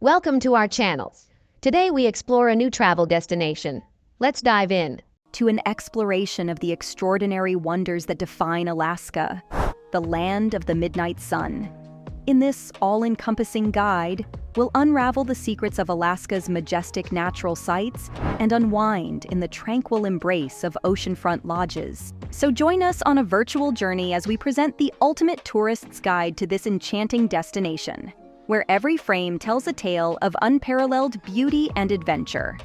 Welcome to our channel. Today we explore a new travel destination. Let's dive in. To an exploration of the extraordinary wonders that define Alaska, the land of the midnight sun. In this all-encompassing guide, we'll unravel the secrets of Alaska's majestic natural sights and unwind in the tranquil embrace of oceanfront lodges. So join us on a virtual journey as we present the ultimate tourist's guide to this enchanting destination, where every frame tells a tale of unparalleled beauty and adventure.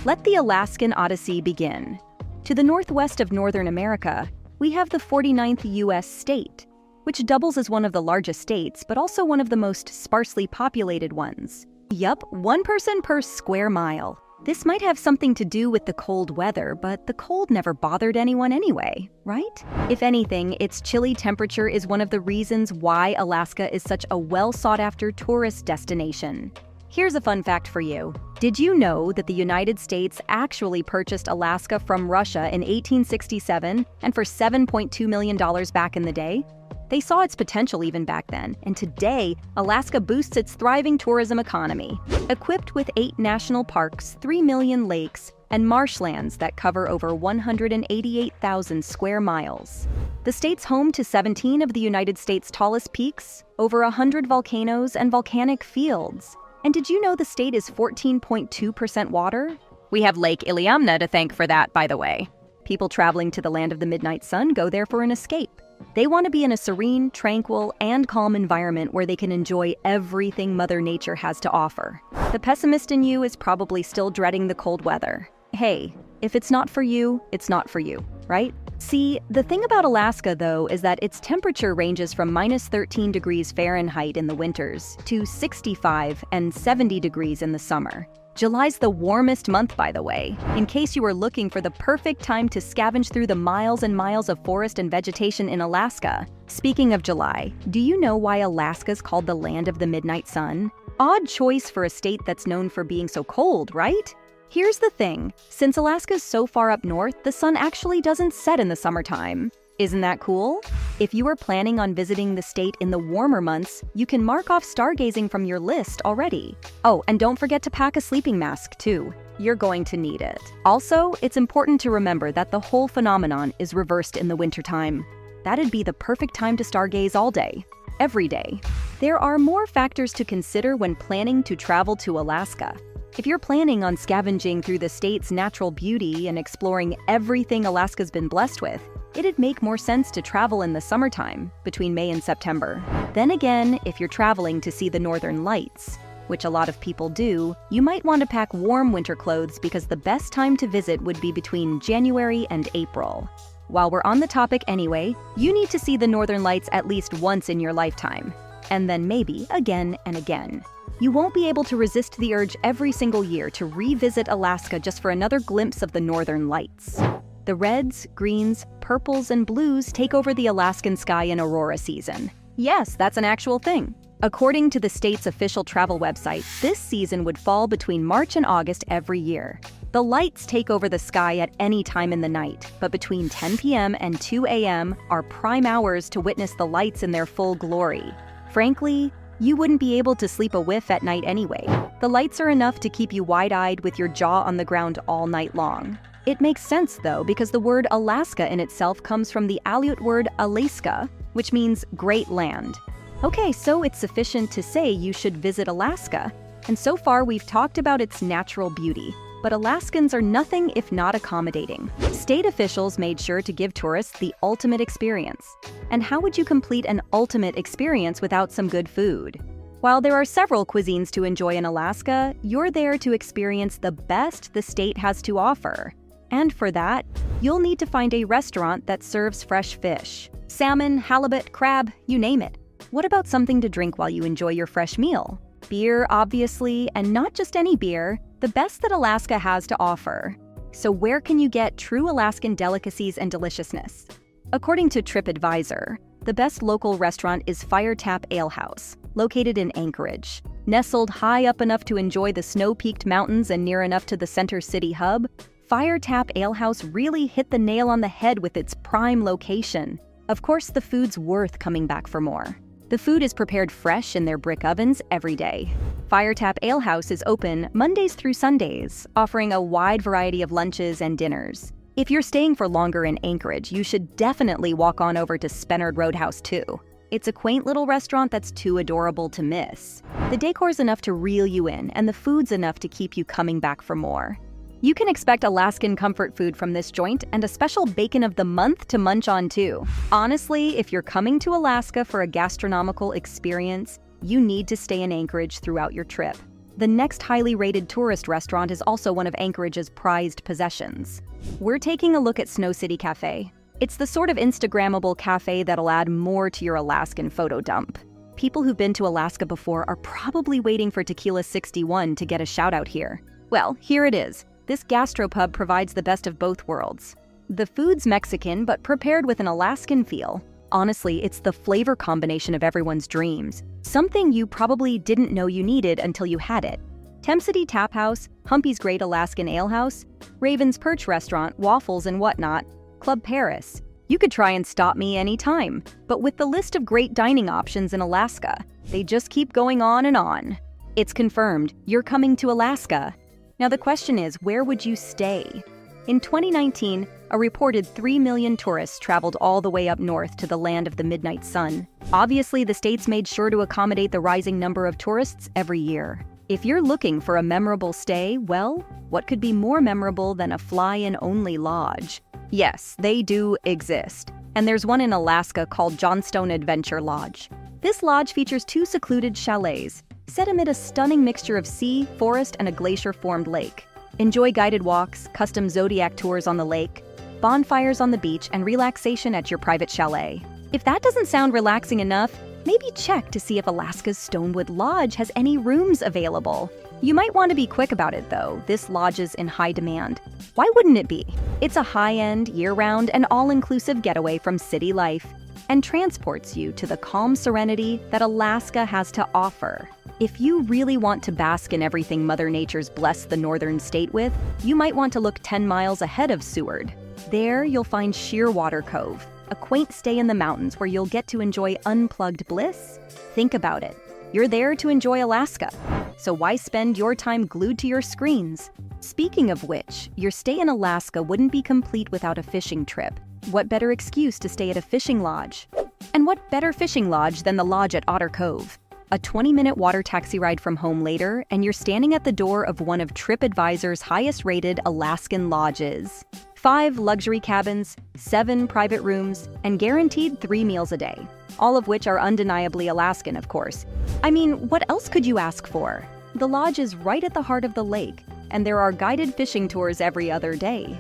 Let the Alaskan Odyssey begin. To the northwest of Northern America, we have the 49th U.S. state, which doubles as one of the largest states, but also one of the most sparsely populated ones. Yup, one person per square mile. This might have something to do with the cold weather, but the cold never bothered anyone anyway, right? If anything, its chilly temperature is one of the reasons why Alaska is such a well-sought-after tourist destination. Here's a fun fact for you. Did you know that the United States actually purchased Alaska from Russia in 1867 and for $7.2 million back in the day? They saw its potential even back then, and today, Alaska boosts its thriving tourism economy. Equipped with 8 national parks, 3 million lakes, and marshlands that cover over 188,000 square miles. The state's home to 17 of the United States' tallest peaks, over 100 volcanoes and volcanic fields. And did you know the state is 14.2% water? We have Lake Iliamna to thank for that, by the way. People traveling to the land of the midnight sun go there for an escape. They want to be in a serene, tranquil, and calm environment where they can enjoy everything Mother Nature has to offer. The pessimist in you is probably still dreading the cold weather. Hey, if it's not for you, it's not for you, right? See, the thing about Alaska, though, is that its temperature ranges from -13 degrees Fahrenheit in the winters to 65 and 70 degrees in the summer. July's the warmest month, by the way, in case you were looking for the perfect time to scavenge through the miles and miles of forest and vegetation in Alaska. Speaking of July, do you know why Alaska's called the land of the midnight sun? Odd choice for a state that's known for being so cold, right? Here's the thing, since Alaska's so far up north, the sun actually doesn't set in the summertime. Isn't that cool? If you are planning on visiting the state in the warmer months, you can mark off stargazing from your list already. Oh, and don't forget to pack a sleeping mask too. You're going to need it. Also, it's important to remember that the whole phenomenon is reversed in the wintertime. That'd be the perfect time to stargaze all day, every day. There are more factors to consider when planning to travel to Alaska. If you're planning on scavenging through the state's natural beauty and exploring everything Alaska's been blessed with, it'd make more sense to travel in the summertime, between May and September. Then again, if you're traveling to see the northern lights, which a lot of people do, you might want to pack warm winter clothes because the best time to visit would be between January and April. While we're on the topic anyway, you need to see the northern lights at least once in your lifetime, and then maybe again and again. You won't be able to resist the urge every single year to revisit Alaska just for another glimpse of the northern lights. The reds, greens, purples, and blues take over the Alaskan sky in aurora season. Yes, that's an actual thing. According to the state's official travel website, this season would fall between March and August every year. The lights take over the sky at any time in the night, but between 10 p.m. and 2 a.m. are prime hours to witness the lights in their full glory. Frankly, you wouldn't be able to sleep a whiff at night anyway. The lights are enough to keep you wide-eyed with your jaw on the ground all night long. It makes sense, though, because the word Alaska in itself comes from the Aleut word Alaska, which means great land. Okay, so it's sufficient to say you should visit Alaska. And so far, we've talked about its natural beauty. But Alaskans are nothing if not accommodating. State officials made sure to give tourists the ultimate experience. And how would you complete an ultimate experience without some good food? While there are several cuisines to enjoy in Alaska, you're there to experience the best the state has to offer. And for that, you'll need to find a restaurant that serves fresh fish. Salmon, halibut, crab, you name it. What about something to drink while you enjoy your fresh meal? Beer, obviously, and not just any beer, the best that Alaska has to offer. So where can you get true Alaskan delicacies and deliciousness? According to TripAdvisor, the best local restaurant is Firetap Ale House, located in Anchorage. Nestled high up enough to enjoy the snow-peaked mountains and near enough to the center city hub, Firetap Ale House really hit the nail on the head with its prime location. Of course, the food's worth coming back for more. The food is prepared fresh in their brick ovens every day. Firetap Ale House is open Mondays through Sundays, offering a wide variety of lunches and dinners. If you're staying for longer in Anchorage, you should definitely walk on over to Spennard Roadhouse too. It's a quaint little restaurant that's too adorable to miss. The decor's enough to reel you in, and the food's enough to keep you coming back for more. You can expect Alaskan comfort food from this joint and a special bacon of the month to munch on too. Honestly, if you're coming to Alaska for a gastronomical experience, you need to stay in Anchorage throughout your trip. The next highly rated tourist restaurant is also one of Anchorage's prized possessions. We're taking a look at Snow City Cafe. It's the sort of Instagrammable cafe that'll add more to your Alaskan photo dump. People who've been to Alaska before are probably waiting for Tequila 61 to get a shout out here. Well, here it is. This gastropub provides the best of both worlds. The food's Mexican, but prepared with an Alaskan feel. Honestly, it's the flavor combination of everyone's dreams. Something you probably didn't know you needed until you had it. Temp City Tap House, Humpy's Great Alaskan Ale House, Raven's Perch Restaurant, Waffles and whatnot, Club Paris. You could try and stop me anytime, but with the list of great dining options in Alaska, they just keep going on and on. It's confirmed, you're coming to Alaska. Now the question is, where would you stay? In 2019, a reported 3 million tourists traveled all the way up north to the land of the midnight sun. Obviously, the state's made sure to accommodate the rising number of tourists every year. If you're looking for a memorable stay, well, what could be more memorable than a fly-in-only lodge? Yes, they do exist. And there's one in Alaska called Johnstone Adventure Lodge. This lodge features 2 secluded chalets, set amid a stunning mixture of sea, forest, and a glacier-formed lake. Enjoy guided walks, custom zodiac tours on the lake, bonfires on the beach, and relaxation at your private chalet. If that doesn't sound relaxing enough, maybe check to see if Alaska's Stonewood Lodge has any rooms available. You might want to be quick about it though, this lodge is in high demand. Why wouldn't it be? It's a high-end, year-round, and all-inclusive getaway from city life, and transports you to the calm serenity that Alaska has to offer. If you really want to bask in everything Mother Nature's blessed the northern state with, you might want to look 10 miles ahead of Seward. There, you'll find Shearwater Cove, a quaint stay in the mountains where you'll get to enjoy unplugged bliss. Think about it. You're there to enjoy Alaska, so why spend your time glued to your screens? Speaking of which, your stay in Alaska wouldn't be complete without a fishing trip. What better excuse to stay at a fishing lodge? And what better fishing lodge than the lodge at Otter Cove? A 20-minute water taxi ride from home later, and you're standing at the door of one of TripAdvisor's highest-rated Alaskan lodges. 5 luxury cabins, 7 private rooms, and guaranteed 3 meals a day. All of which are undeniably Alaskan, of course. I mean, what else could you ask for? The lodge is right at the heart of the lake, and there are guided fishing tours every other day.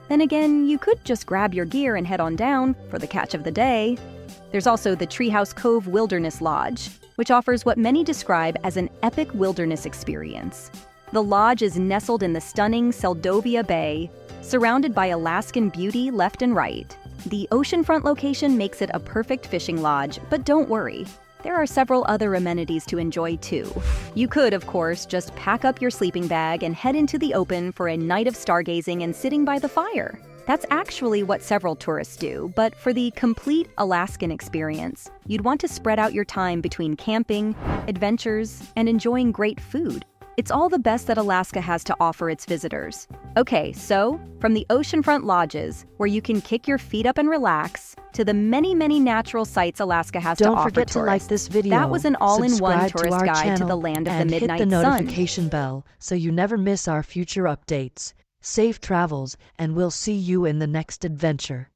Then again, you could just grab your gear and head on down for the catch of the day. There's also the Treehouse Cove Wilderness Lodge, which offers what many describe as an epic wilderness experience. The lodge is nestled in the stunning Seldovia Bay, surrounded by Alaskan beauty left and right. The oceanfront location makes it a perfect fishing lodge, but don't worry. There are several other amenities to enjoy too. You could, of course, just pack up your sleeping bag and head into the open for a night of stargazing and sitting by the fire. That's actually what several tourists do, but for the complete Alaskan experience, you'd want to spread out your time between camping, adventures, and enjoying great food. It's all the best that Alaska has to offer its visitors. Okay, so from the oceanfront lodges, where you can kick your feet up and relax, to the many, many natural sights Alaska has to offer Don't forget tourists. to like this video, That was an all-in-one subscribe to tourist our guide to channel, the land of the and midnight hit the sun. notification bell so you never miss our future updates. Safe travels, and we'll see you in the next adventure.